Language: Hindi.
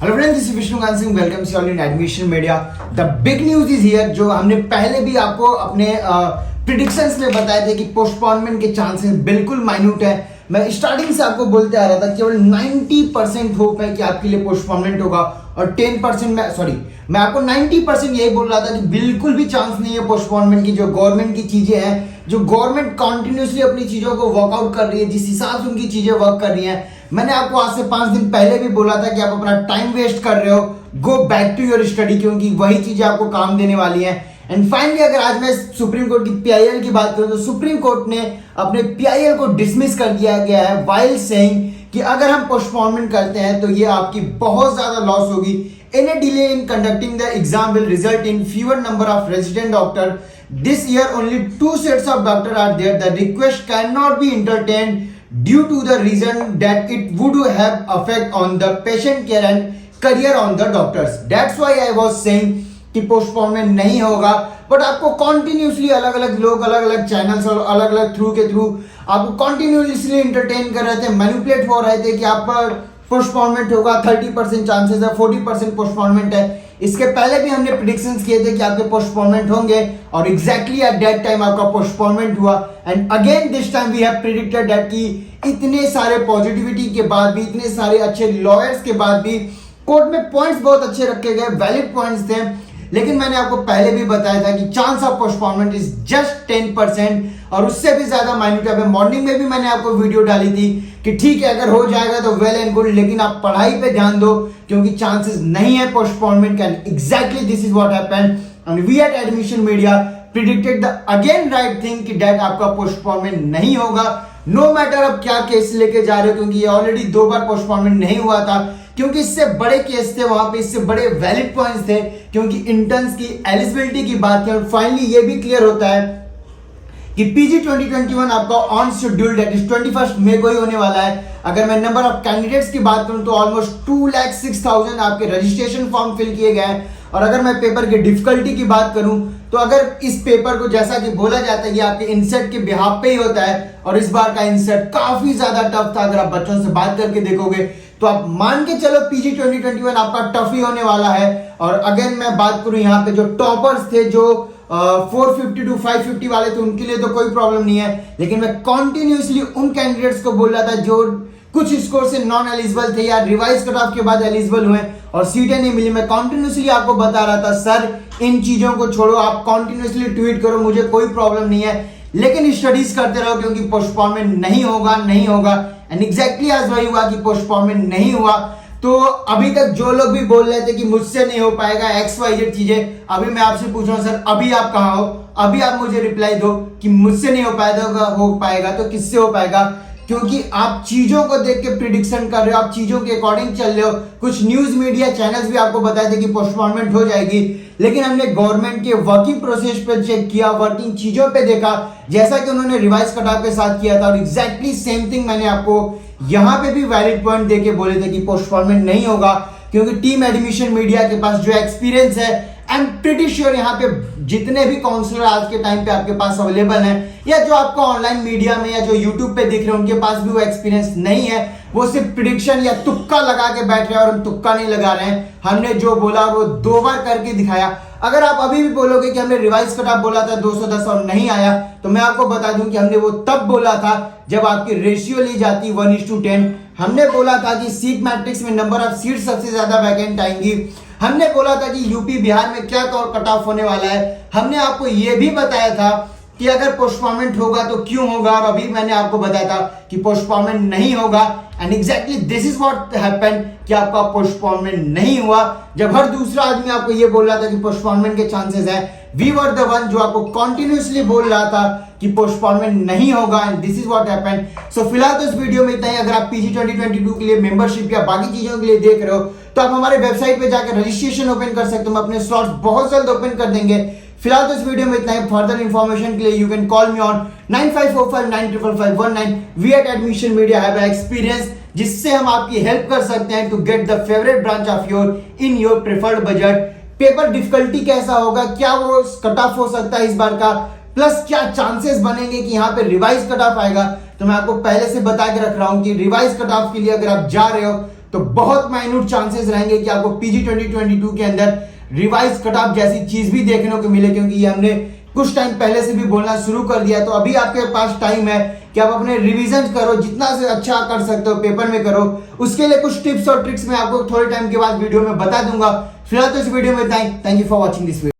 Hello friends, this is Vishnukant Singh. Welcome to all in admission media. The big news is here, जो हमने पहले भी आपको अपने प्रिडिक्शंस में बताए थे कि पोस्टपोनमेंट के चांसेस बिल्कुल माइन्यूट है। मैं स्टार्टिंग से आपको बोलते आ रहा था केवल 90% होप है कि आपके लिए पोस्टपोनमेंट होगा और 10% मैं आपको 90% यही बोल रहा था कि बिल्कुल भी चांस नहीं है पोस्टपोनमेंट की। जो गवर्नमेंट की चीजें हैं, जो गवर्नमेंट कॉन्टिन्यूसली अपनी चीजों को वर्कआउट कर रही है, जिस हिसाब से उनकी चीजें वर्क कर रही हैं, मैंने आपको आज से 5 दिन पहले भी बोला था कि आप अपना टाइम वेस्ट कर रहे हो, go back to your study, क्योंकि वही चीजें आपको काम देने वाली हैं। एंड फाइनली अगर आज मैं सुप्रीम कोर्ट की पीआईएल की बात करूं तो सुप्रीम कोर्ट ने अपने पीआईएल को डिसमिस कर दिया गया है वाइल सेइंग कि अगर हम पोस्टपोनमेंट करते हैं तो ये आपकी बहुत ज्यादा लॉस होगी। Any delay in conducting the exam will result in fewer number of resident doctor. This year only 2 sets of doctor are there. The request cannot be entertained due to the reason that it would have effect on the patient care and career on the doctors. That's why I was saying कि पोस्टपोनमेंट नहीं होगा, बट आपको कॉन्टिन्यूसली अलग अलग लोग, अलग अलग चैनल्स और अलग अलग थ्रू के थ्रू आपको कॉन्टिन्यूसली इंटरटेन कर रहे थे, मैनिपुलेट हो रहे थे कि आप पर पोस्टपोनमेंट होगा, 30% चांसेस है, 40% पोस्टपोनमेंट है। इसके पहले भी हमने प्रिडिक्शंस किए थे कि आपके पोस्टपोनमेंट होंगे और एग्जैक्टली एट दैट टाइम आपका पोस्टपोनमेंट हुआ। And again this time we have predicted that कि इतने सारे पॉजिटिविटी के बाद भी, इतने सारे अच्छे लॉयर्स के बाद भी कोर्ट में पॉइंट्स बहुत अच्छे रखे गए, वैलिड पॉइंट्स थे, लेकिन मैंने आपको पहले भी बताया था कि chance of postponement is just 10% और उससे भी ज्यादा माइन्यूट है। मॉर्निंग में भी मैंने आपको वीडियो डाली थी कि ठीक है, अगर हो जाएगा तो वेल एंड गुड, लेकिन आप पढ़ाई पे ध्यान दो क्योंकि चांसेस नहीं है पोस्टपोनमेंट का। Exactly this is what happened and we at admission media predicted the again right thing कि दैट आपका पोस्टपोनमेंट नहीं होगा। नो मैटर अब क्या केस लेके जा रहे हो, क्योंकि ये ऑलरेडी 2 बार पोस्टपोनमेंट नहीं हुआ था, क्योंकि इससे बड़े केस थे वहां पे, इससे बड़े वैलिड पॉइंट्स थे, क्योंकि इंटर्न्स की एलिजिबिलिटी की बात है। और फाइनली ये भी क्लियर होता है कि पीजी 2021 आपका ऑन शेड्यूल दैट इज 21 मई को ही होने वाला है। अगर मैं नंबर ऑफ कैंडिडेट्स की बात करूं तो ऑलमोस्ट 2,06,000 आपके रजिस्ट्रेशन फॉर्म फिल किए गए हैं। और अगर मैं पेपर की डिफिकल्टी की बात करूं तो अगर इस पेपर को, जैसा कि बोला जाता है, ये आपके इंसेट के बिहाफ पे ही होता है और इस बार का इंसेट काफी ज्यादा टफ था। अगर आप बच्चों से बात करके देखोगे तो आप मान के चलो पीजी 2021 आपका टफ ही होने वाला है। और अगर मैं बात करूं यहाँ पे जो टॉपर्स थे, जो 450 to 550 वाले थे, उनके लिए तो कोई प्रॉब्लम नहीं है, लेकिन मैं कॉन्टिन्यूसली उन कैंडिडेट्स को बोल रहा था जो कुछ स्कोर से नॉन एलिजिबल थे या रिवाइज कट ऑफ के बाद एलिजिबल हुए और सीटें नहीं मिली। मैं कॉन्टिन्यूसली आपको बता रहा था सर इन चीजों को छोड़ो, आप कॉन्टिन्यूसली ट्वीट करो, मुझे कोई प्रॉब्लम नहीं है, लेकिन स्टडीज करते रहो क्योंकि पोस्टपोनमेंट नहीं होगा। एंड एग्जैक्टली आज वही हुआ कि पोस्टपोनमेंट नहीं हुआ। तो अभी तक जो लोग भी बोल रहे थे कि मुझसे नहीं हो पाएगा XYZ चीजें, अभी मैं आपसे पूछ रहा हूं सर अभी आप कहां हो, अभी आप मुझे रिप्लाई दो कि मुझसे नहीं हो पाएगा तो किससे हो पाएगा, क्योंकि आप चीजों को देख के प्रिडिक्शन कर रहे हो, आप चीजों के अकॉर्डिंग चल रहे हो। कुछ न्यूज मीडिया चैनल्स भी आपको बताए थे कि पोस्टपोनमेंट हो जाएगी, लेकिन हमने गवर्नमेंट के वर्किंग प्रोसेस पे चेक किया, वर्किंग चीजों पे देखा, जैसा कि उन्होंने रिवाइज कटऑफ के साथ किया था। और एग्जैक्टली सेम थिंग मैंने आपको यहां पे भी वैलिड पॉइंट देके बोले थे कि पोस्टपोनमेंट नहीं होगा, क्योंकि टीम एडमिशन मीडिया के पास जो एक्सपीरियंस है, आई एम प्रीटी श्योर यहाँ पे जितने भी काउंसलर आज के टाइम पे आपके पास अवेलेबल हैं या जो आपको ऑनलाइन मीडिया में या जो यूट्यूब पे दिख रहे हैं, उनके पास भी वो एक्सपीरियंस नहीं है। वो सिर्फ प्रिडिक्शन या तुक्का लगा के बैठ रहे हैं और हम तुक्का नहीं लगा रहे हैं, हमने जो बोला वो 2 बार करके दिखाया। अगर आप अभी भी बोलोगे कि हमने रिवाइज कट ऑफ बोला था 210 और नहीं आया, तो मैं आपको बता दूं कि हमने वो तब बोला था जब आपकी रेशियो ली जाती 1:10। हमने बोला था कि सीट मैट्रिक्स में नंबर ऑफ सीट सबसे ज्यादा वैकेंट आएंगी। हमने बोला था कि यूपी बिहार में क्या कट ऑफ होने वाला है। हमने आपको यह भी बताया था कि अगर पोस्टपोनमेंट होगा तो क्यों होगा, और अभी मैंने आपको बताया था कि पोस्टपोनमेंट नहीं होगा। And exactly this is what happened कि आपका पोस्टपोनमेंट नहीं हुआ, जब हर दूसरा आदमी आपको ये बोल रहा था कि पोस्टपोनमेंट के चांसेस है। वी वर द वन जो आपको कॉन्टिन्यूसली बोल रहा था कि पोस्टपोनमेंट नहीं होगा, and this is what happened. So फिलहाल तो इस वीडियो में इतना ही। अगर आप पीजी 2022 के लिए मेंबरशिप या बाकी चीजों के लिए देख रहे हो तो आप हमारे वेबसाइट पे जाकर रजिस्ट्रेशन ओपन कर सकते हो, हम अपने स्लॉट्स बहुत जल्द ओपन कर देंगे। फिलहाल तो इस वीडियो में इतना ही। फर्दर इंफॉर्मेशन के लिए you can call me on 9545955519। We at admission media have experience जिससे हम आपकी हेल्प कर सकते हैं to get the favourite branch of your in your preferred budget. Paper difficulty कैसा होगा, क्या वो कट ऑफ हो सकता है इस बार का, प्लस क्या चांसेस बनेंगे कि यहाँ पे रिवाइज कट ऑफ आएगा, तो मैं आपको पहले से बता के रख रहा हूं कि रिवाइज कट ऑफ के लिए अगर आप जा रहे हो तो बहुत माइन्यूट चांसेस रहेंगे कि आपको पीजी 2022 के अंदर रिवाइज कट ऑफ जैसी चीज भी देखने को मिले, क्योंकि ये हमने कुछ टाइम पहले से भी बोलना शुरू कर दिया। तो अभी आपके पास टाइम है कि आप अपने रिवीजन करो, जितना से अच्छा कर सकते हो पेपर में करो। उसके लिए कुछ टिप्स और ट्रिक्स मैं आपको थोड़े टाइम के बाद वीडियो में बता दूंगा। फिलहाल तो इस वीडियो में thank you for watching this video.